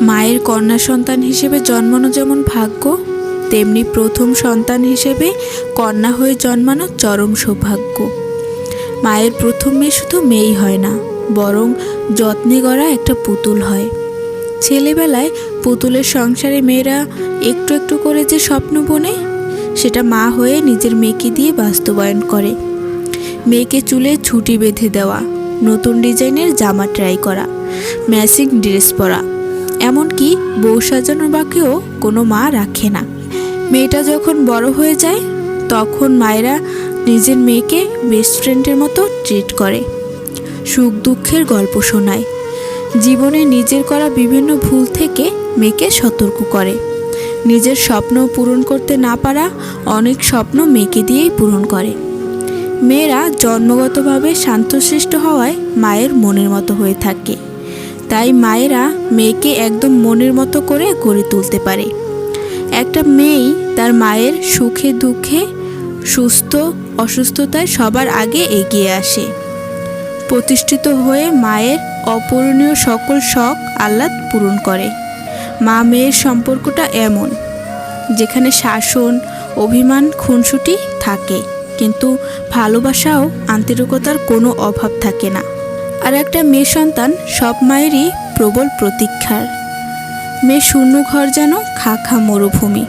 মায়ের কন্যা সন্তান হিসেবে জন্মানো যেমন ভাগ্য, তেমনি প্রথম সন্তান হিসেবে কন্যা হয়ে জন্মানো চরম সৌভাগ্য। মায়ের প্রথম মেয়ে শুধু মেয়েই হয় না, বরং যত্নে গড়া একটা পুতুল হয়। ছেলেবেলায় পুতুলের সংসারে মেয়েরা একটু একটু করে যে স্বপ্ন বোনে, সেটা মা হয়ে নিজের মেয়েকে দিয়ে বাস্তবায়ন করে। মেয়েকে চুলে ছুটি বেঁধে দেওয়া, নতুন ডিজাইনের জামা ট্রাই করা, ম্যাচিং ড্রেস পরা, এমনকি বউ সাজানোর বাকিও কোনো মা রাখে না। মেয়েটা যখন বড় হয়ে যায়, তখন মায়েরা নিজের মেয়েকে বেস্ট ফ্রেন্ডের মতো ট্রিট করে, সুখ দুঃখের গল্প শোনায়, জীবনে নিজের করা বিভিন্ন ভুল থেকে মেয়েকে সতর্ক করে। নিজের স্বপ্ন পূরণ করতে না পারা অনেক স্বপ্ন মেয়েকে দিয়েই পূরণ করে। মেয়েরা জন্মগতভাবে শান্তশিষ্ট হওয়ায় মায়ের মনের মতো হয়ে থাকে, তাই মায়েরা মেয়েকে একদম মনের মতো করে গড়ে তুলতে পারে। একটা মেয়েই তার মায়ের সুখে দুঃখে, সুস্থ অসুস্থতায় সবার আগে এগিয়ে আসে। প্রতিষ্ঠিত হয়ে মায়ের অপূরণীয় সকল শখ আহ্লাদ পূরণ করে। মা মেয়ের সম্পর্কটা এমন, যেখানে শাসন, অভিমান, খুনসুটি থাকে, কিন্তু ভালোবাসা ও আন্তরিকতার কোনো অভাব থাকে না। আর একটা মেয়ে সন্তান সব মায়েরই প্রবল প্রতীক্ষার। মেয়ে শূন্য ঘর যেন খা খা মরুভূমি।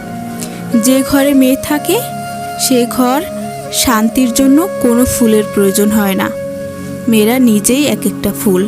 যে ঘরে মেয়ে থাকে, সে ঘর শান্তির জন্য কোনো ফুলের প্রয়োজন হয় না। মেয়েরা নিজেই এক একটা ফুল।